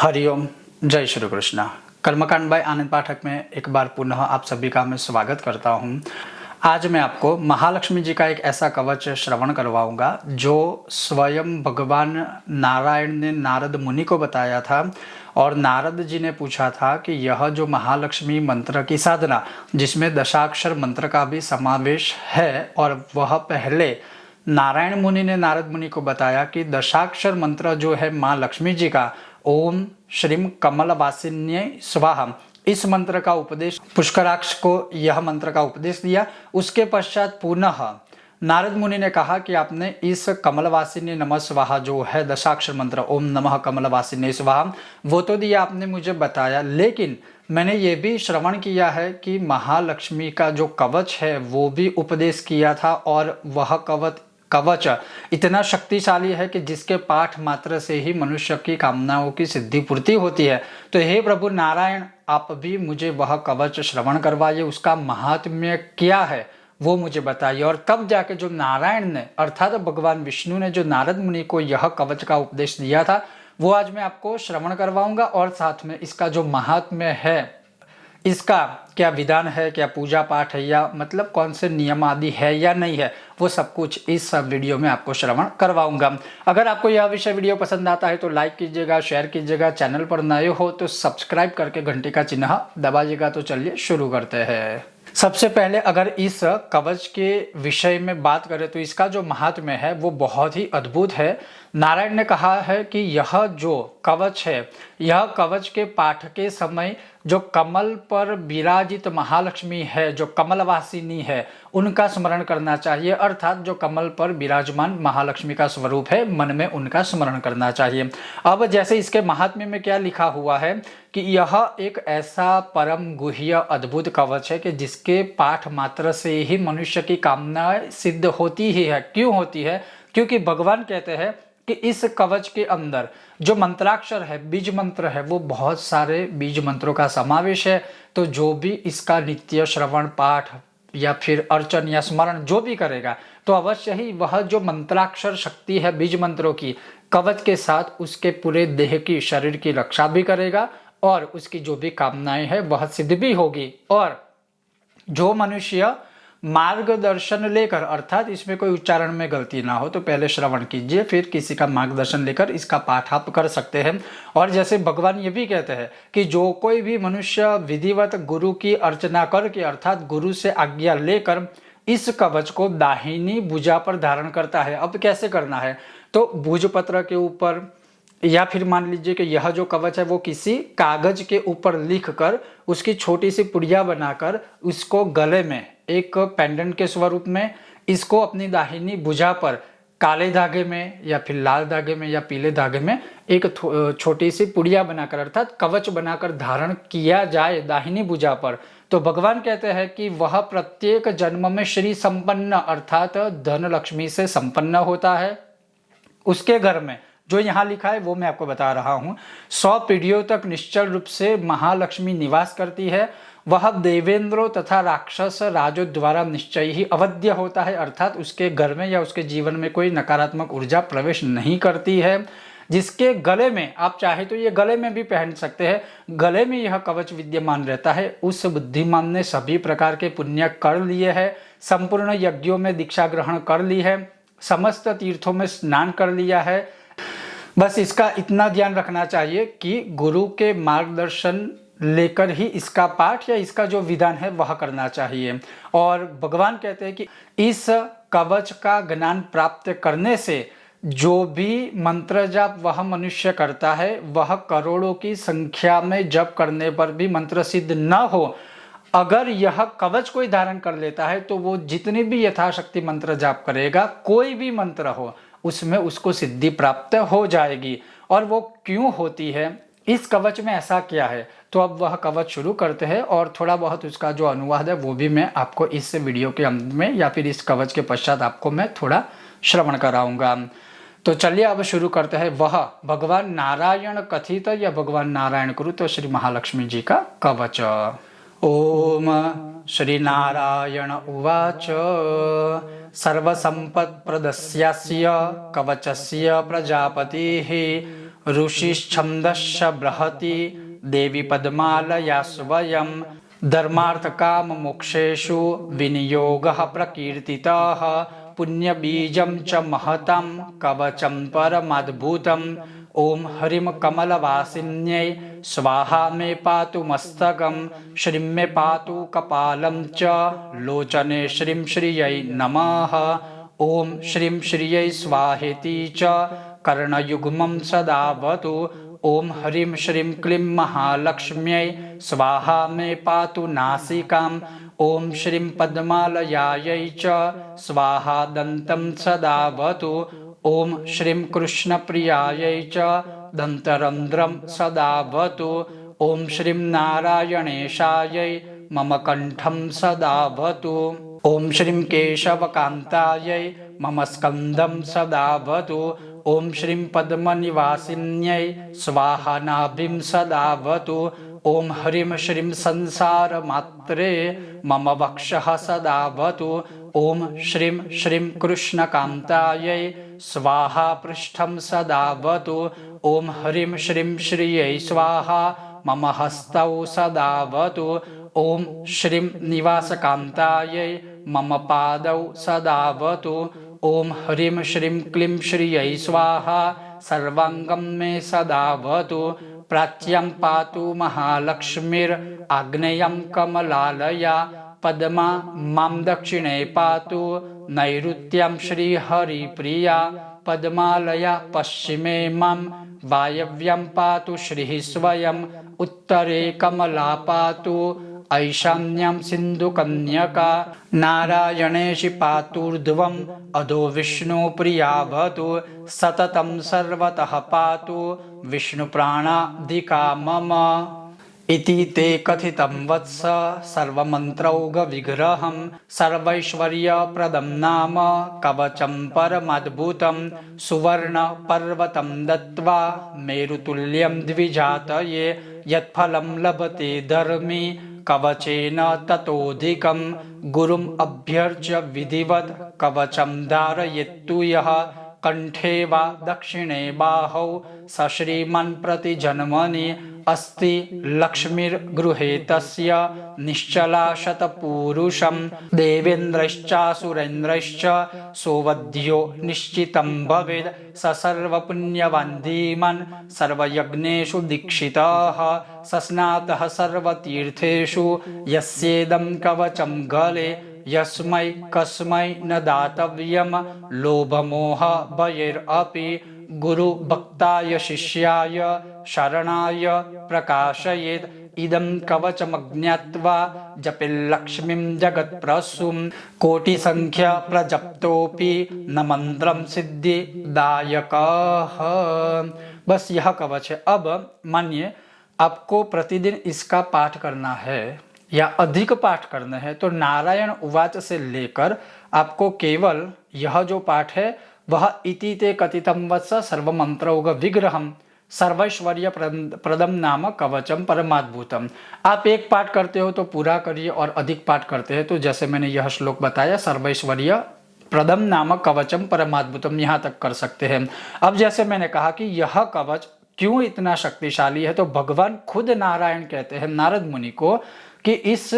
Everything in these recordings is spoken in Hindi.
हरिओम, जय श्री कृष्ण। कर्मकांड बाय आनंद पाठक में एक बार पुनः आप सभी का मैं स्वागत करता हूं। आज मैं आपको महालक्ष्मी जी का एक ऐसा कवच श्रवण करवाऊंगा जो स्वयं भगवान नारायण ने नारद मुनि को बताया था। और नारद जी ने पूछा था कि यह जो महालक्ष्मी मंत्र की साधना, जिसमें दशाक्षर मंत्र का भी समावेश है, और वह पहले नारायण मुनि ने नारद मुनि को बताया कि दशाक्षर मंत्र जो है माँ लक्ष्मी जी का, ओम श्रीम कमलवासिन्ये स्वाहा, इस मंत्र का उपदेश पुष्कराक्ष को यह मंत्र का उपदेश दिया। उसके पश्चात पुनः नारद मुनि ने कहा कि आपने इस कमलवासिनी नमः स्वाहा जो है दशाक्षर मंत्र, ओम नमः कमलवासिनी स्वाहा, वो तो दिया आपने मुझे बताया, लेकिन मैंने ये भी श्रवण किया है कि महालक्ष्मी का जो कवच है वो भी उपदेश किया था, और वह कवच इतना शक्तिशाली है कि जिसके पाठ मात्र से ही मनुष्य की कामनाओं की सिद्धि पूर्ति होती है। तो हे प्रभु नारायण, आप भी मुझे वह कवच श्रवण करवाइए, उसका महात्म्य क्या है वो मुझे बताइए। और तब जाके जो नारायण ने अर्थात भगवान विष्णु ने जो नारद मुनि को यह कवच का उपदेश दिया था वो आज मैं आपको श्रवण करवाऊंगा, और साथ में इसका जो महात्म्य है, इसका क्या विधान है, क्या पूजा पाठ है, या मतलब कौन से नियम आदि है या नहीं है, वो सब कुछ इस वीडियो में आपको श्रवण करवाऊंगा। अगर आपको यह विषय वीडियो पसंद आता है तो लाइक कीजिएगा, शेयर कीजिएगा, चैनल पर नए हो तो सब्सक्राइब करके घंटी का चिन्ह दबाइएगा। तो चलिए शुरू करते हैं। सबसे पहले अगर इस कवच के विषय में बात करें तो इसका जो महात्म्य है वो बहुत ही अद्भुत है। नारायण ने कहा है कि यह जो कवच है, यह कवच के पाठ के समय जो कमल पर विराजित महालक्ष्मी है, जो कमलवासिनी है, उनका स्मरण करना चाहिए। अर्थात जो कमल पर विराजमान महालक्ष्मी का स्वरूप है, मन में उनका स्मरण करना चाहिए। अब जैसे इसके महात्म्य में क्या लिखा हुआ है कि यह एक ऐसा परम गुह्य अद्भुत कवच है कि जिसके पाठ मात्र से ही मनुष्य की कामनाएं सिद्ध होती ही है। क्यों होती है? क्योंकि भगवान कहते हैं कि इस कवच के अंदर जो मंत्राक्षर है, बीज मंत्र है, वो बहुत सारे बीज मंत्रों का समावेश है। तो जो भी इसका नित्य श्रवण पाठ या फिर अर्चन या स्मरण जो भी करेगा तो अवश्य ही वह जो मंत्राक्षर शक्ति है बीज मंत्रों की, कवच के साथ उसके पूरे देह की, शरीर की रक्षा भी करेगा, और उसकी जो भी कामनाएं है वह सिद्ध भी होगी। और जो मनुष्य मार्गदर्शन लेकर, अर्थात इसमें कोई उच्चारण में गलती ना हो तो पहले श्रवण कीजिए, फिर किसी का मार्गदर्शन लेकर इसका पाठ आप कर सकते हैं। और जैसे भगवान ये भी कहते हैं कि जो कोई भी मनुष्य विधिवत गुरु की अर्चना करके, अर्थात गुरु से आज्ञा लेकर इस कवच को दाहिनी भुजा पर धारण करता है। अब कैसे करना है? तो भुजपत्र के ऊपर, या फिर मान लीजिए कि यह जो कवच है वो किसी कागज के ऊपर लिखकर उसकी छोटी सी पुड़िया बनाकर उसको गले में एक पेंडेंट के स्वरूप में, इसको अपनी दाहिनी भुजा पर काले धागे में या फिर लाल धागे में या पीले धागे में एक छोटी सी पुड़िया बनाकर, अर्थात कवच बनाकर धारण किया जाए दाहिनी भुजा पर, तो भगवान कहते हैं कि वह प्रत्येक जन्म में श्री संपन्न, अर्थात धन लक्ष्मी से संपन्न होता है। उसके घर में जो यहाँ लिखा है वो मैं आपको बता रहा हूँ, 100 पीढ़ियों तक निश्चल रूप से महालक्ष्मी निवास करती है। वह देवेंद्रों तथा राक्षस राजों द्वारा निश्चय ही अवध्य होता है, अर्थात उसके घर में या उसके जीवन में कोई नकारात्मक ऊर्जा प्रवेश नहीं करती है। जिसके गले में, आप चाहे तो ये गले में भी पहन सकते हैं, गले में यह कवच विद्यमान रहता है, उस बुद्धिमान ने सभी प्रकार के पुण्य कर लिए हैं, संपूर्ण यज्ञों में दीक्षा ग्रहण कर ली है, समस्त तीर्थों में स्नान कर लिया है। बस इसका इतना ध्यान रखना चाहिए कि गुरु के मार्गदर्शन लेकर ही इसका पाठ या इसका जो विधान है वह करना चाहिए। और भगवान कहते हैं कि इस कवच का ज्ञान प्राप्त करने से जो भी मंत्र जाप वह मनुष्य करता है, वह करोड़ों की संख्या में जप करने पर भी मंत्र सिद्ध न हो, अगर यह कवच कोई धारण कर लेता है तो वो जितनी भी यथाशक्ति मंत्र जाप करेगा, कोई भी मंत्र हो, उसमें उसको सिद्धि प्राप्त हो जाएगी। और वो क्यों होती है, इस कवच में ऐसा क्या है, तो अब वह कवच शुरू करते हैं, और थोड़ा बहुत उसका जो अनुवाद है वो भी मैं आपको इस वीडियो के अंत में या फिर इस कवच के पश्चात आपको मैं थोड़ा श्रवण कराऊंगा। तो चलिए अब शुरू करते हैं। वह भगवान नारायण कथित या भगवान नारायण कृत श्री महालक्ष्मी जी का कवच। ओम श्री नारायण उवाच सर्वसंपत्प्रदस्यस्य कवचस्य प्रजापतिः ऋषिश्छन्दश्च बृहति देवी पद्मालया स्वयं धर्मार्थ काम मोक्षेषु विनियोगः प्रकीर्तितः पुण्यबीजं च महतं कवचं परमद्भुतम् ओम ह्रीं कमलवासिन्यै स्वाहा मे पातु मस्तकं श्रीं मे पातु कपालं च लोचने श्रीं श्रियै नमः। ओम श्रीं श्रियै स्वाहेति च कर्णयुग्मं सदावतु। ओम ह्रीं श्रीं क्लीं महालक्ष्म्यै स्वाहा मे पातु नासिकाम्। ओम श्रीं पद्मालयायै च स्वाहा दन्तं सदावतु। ओम श्रीं कृष्णप्रियायै च दन्तरन्ध्रं सदावतु। ओम श्रीं नारायणेशायै मम कण्ठं सदावतु। ओम श्रीं केशवकान्तायै मम स्कन्धं सदावतु। ओम श्रीं पद्मनिवासिन्यै स्वाहा नाभिं सदावतु। ओम ह्रीं श्रीं संसारमात्रे मम वक्षः सदावतु। ओम श्रीं श्रीं कृष्णकान्तायै स्वाहा पृष्ठं सदावतु। ओम ह्रीं श्रीं श्रियै स्वाहा मम हस्तौ सदावतु। ओम श्रीं निवासकान्तायै मम पादौ सदावतु। ओम ह्रीं श्रीं क्लीं श्रियै स्वाहा सर्वांगं मे सदावतु। प्राच्यं पातु महालक्ष्मीर् आग्नेयं कमलालया पद्मा मां दक्षिणे पातु नैऋत्यं श्रीहरिप्रिया पद्मालया पश्चिमे मां वायव्यं पातु श्रीः स्वयं उत्तरे कमला पातु ऐशान्यं सिन्धुकन्यका नारायणेशि पातूर्ध्वम् अधो विष्णुप्रिया भवतु सततं सर्वतः पातु विष्णुप्राणाधिका मम इति ते कथितं वत्स सर्वमन्त्रौघविग्रहं सर्वैश्वर्यप्रदं नाम कवचं परमद्भुतं सुवर्णपर्वतं दत्त्वा मेरुतुल्यं द्विजातये यत्फलं लभते धर्मी कवचेन ततोऽधिकं गुरुम् अभ्यर्च्य विधिवत् कवचं धारयेत्तु यः कंठे वा दक्षिणे बाहौ सश्रीमन् प्रति जन्मनि अस्ति लक्ष्मीर्गृहे तस्य निश्चला शतपूरुषं देवेन्द्रश्चासुरेन्द्रश्च सौवध्यो निश्चितं भवेत् स सर्वपुण्यवान् धीमन् सर्वयज्ञेषु दीक्षितः सस्नातः सर्वतीर्थेषु यस्येदं कवचं गले यस्मै कस्मै न दातव्यं लोभमोह भयैरपि गुरुभक्ताय शिष्याय शरणाय प्रकाशयेत् इदं कवचमज्ञात्वा जपेल्लक्ष्मीं जगत्प्रसूं कोटिसंख्या प्रजप्तोऽपि न मंत्रं सिद्धिदायकः। बस यह कवच है। अब मानिए आपको प्रतिदिन इसका पाठ करना है या अधिक पाठ करना है तो नारायण उवाच से लेकर आपको केवल यह जो पाठ है वह इति ते कथितं वत्स सर्वमंत्रौघ विग्रहम सर्वैश्वर्य प्रदम नाम कवचम परमाद्भुतम। आप एक पाठ करते हो तो पूरा करिए और अधिक पाठ करते हैं तो जैसे मैंने यह श्लोक बताया सर्वैश्वर्य प्रदम नाम कवचम परमाद्भुतम यहाँ तक कर सकते हैं। अब जैसे मैंने कहा कि यह कवच क्यों इतना शक्तिशाली है तो भगवान खुद नारायण कहते हैं नारद मुनि को कि इस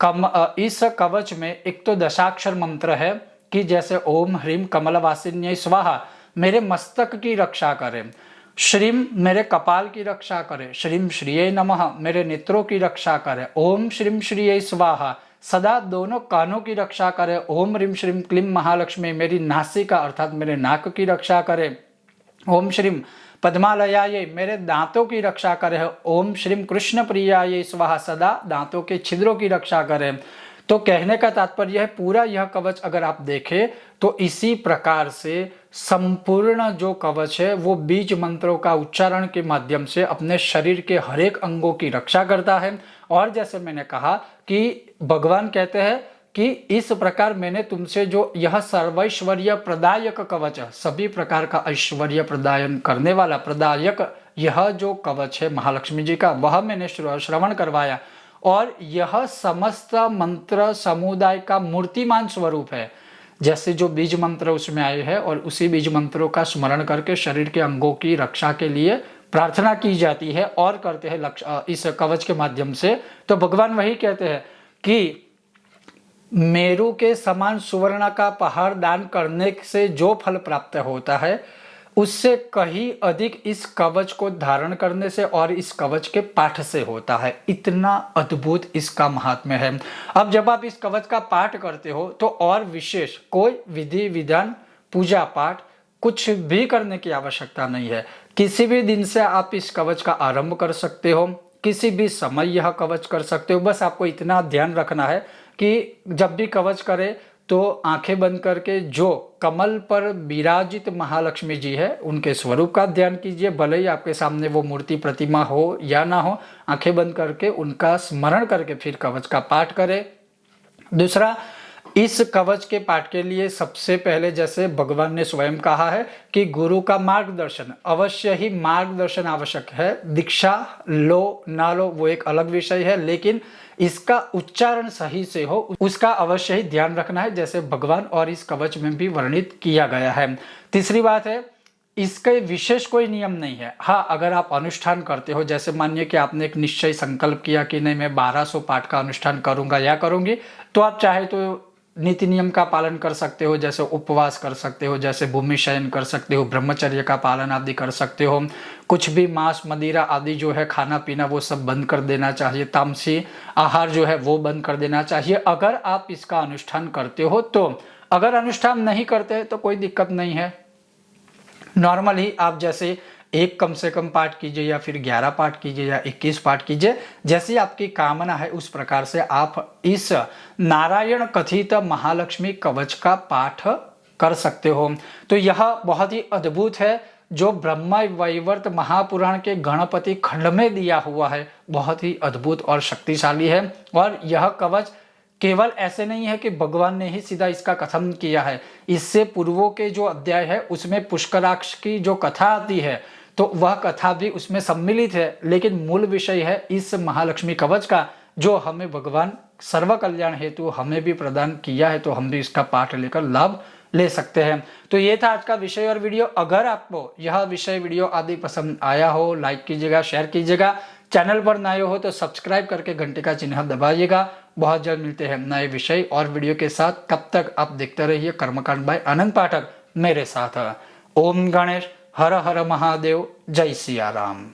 कवच में एक तो दशाक्षर मंत्र है कि जैसे ओम ह्रीम कमलवासिन्यै स्वाहा मेरे मस्तक की रक्षा करें, श्रीम मेरे कपाल की रक्षा करे, श्रीम श्रिये नमः मेरे नेत्रों की रक्षा करे, ओम श्रीम श्रिये स्वाहा सदा दोनों कानों की रक्षा करे, ओम ह्रीम श्रीम क्लीं महालक्ष्मी मेरी नासिका अर्थात मेरे नाक की रक्षा करे, ओम श्रीम पद्मालयायै मेरे दांतों की रक्षा करे, ओम श्रीम कृष्ण प्रियायै स्वाहा सदा दांतों के छिद्रों की रक्षा करे। तो कहने का तात्पर्य है पूरा यह कवच अगर आप देखें तो इसी प्रकार से संपूर्ण जो कवच है वो बीज मंत्रों का उच्चारण के माध्यम से अपने शरीर के हर एक अंगों की रक्षा करता है। और जैसे मैंने कहा कि भगवान कहते हैं कि इस प्रकार मैंने तुमसे जो यह सर्वैश्वर्य प्रदायक कवच है सभी प्रकार का ऐश्वर्य प्रदायन करने वाला प्रदायक यह जो कवच है महालक्ष्मी जी का वह मैंने श्रवण करवाया और यह समस्त मंत्र समुदाय का मूर्तिमान स्वरूप है। जैसे जो बीज मंत्र उसमें आए हैं और उसी बीज मंत्रों का स्मरण करके शरीर के अंगों की रक्षा के लिए प्रार्थना की जाती है और करते हैं इस कवच के माध्यम से। तो भगवान वही कहते हैं कि मेरु के समान सुवर्ण का पहाड़ दान करने से जो फल प्राप्त होता है उससे कहीं अधिक इस कवच को धारण करने से और इस कवच के पाठ से होता है। इतना अद्भुत इसका महात्म्य है। अब जब आप इस कवच का पाठ करते हो तो और विशेष कोई विधि विधान पूजा पाठ कुछ भी करने की आवश्यकता नहीं है। किसी भी दिन से आप इस कवच का आरंभ कर सकते हो, किसी भी समय यह कवच कर सकते हो। बस आपको इतना ध्यान रखना है कि जब भी कवच करे तो आंखें बंद करके जो कमल पर विराजित महालक्ष्मी जी है उनके स्वरूप का ध्यान कीजिए। भले ही आपके सामने वो मूर्ति प्रतिमा हो या ना हो, आंखें बंद करके उनका स्मरण करके फिर कवच का पाठ करें। दूसरा, इस कवच के पाठ के लिए सबसे पहले जैसे भगवान ने स्वयं कहा है कि गुरु का मार्गदर्शन, अवश्य ही मार्गदर्शन आवश्यक है। दीक्षा लो ना लो वो एक अलग विषय है, लेकिन इसका उच्चारण सही से हो उसका अवश्य ही ध्यान रखना है, जैसे भगवान और इस कवच में भी वर्णित किया गया है। तीसरी बात है, इसके विशेष कोई नियम नहीं है। हाँ, अगर आप अनुष्ठान करते हो, जैसे मानिए कि आपने एक निश्चय संकल्प किया कि नहीं मैं 1200 पाठ का अनुष्ठान करूंगा या करूंगी, तो आप चाहे तो नीति नियम का पालन कर सकते हो, जैसे उपवास कर सकते हो, जैसे भूमि शयन कर सकते हो, ब्रह्मचर्य का पालन आदि कर सकते हो। कुछ भी मांस मदिरा आदि जो है खाना पीना वो सब बंद कर देना चाहिए, तामसी आहार जो है वो बंद कर देना चाहिए अगर आप इसका अनुष्ठान करते हो तो। अगर अनुष्ठान नहीं करते तो कोई दिक्कत नहीं है, नॉर्मल ही आप जैसे एक कम से कम पाठ कीजिए या फिर 11 पाठ कीजिए या 21 पाठ कीजिए, जैसी आपकी कामना है उस प्रकार से आप इस नारायण कथित महालक्ष्मी कवच का पाठ कर सकते हो। तो यह बहुत ही अद्भुत है जो ब्रह्मा वैवर्त महापुराण के गणपति खंड में दिया हुआ है, बहुत ही अद्भुत और शक्तिशाली है। और यह कवच केवल ऐसे नहीं है कि भगवान ने ही सीधा इसका कथन किया है, इससे पूर्वों के जो अध्याय है उसमें पुष्कराक्ष की जो कथा आती है तो वह कथा भी उसमें सम्मिलित है, लेकिन मूल विषय है इस महालक्ष्मी कवच का जो हमें भगवान सर्व कल्याण हेतु हमें भी प्रदान किया है, तो हम भी इसका पाठ लेकर लाभ ले सकते हैं। तो ये था आज का विषय और वीडियो। अगर आपको यह विषय वीडियो आदि पसंद आया हो, लाइक कीजिएगा, शेयर कीजिएगा। चैनल पर नए हो तो सब्सक्राइब करके घंटे का चिन्ह दबाइएगा। बहुत जल्द मिलते हैं नए विषय और वीडियो के साथ। तब तक आप देखते रहिए कर्मकांड बाय आनंद पाठक मेरे साथ। ओम गणेश, हर हर महादेव, जय सिया राम।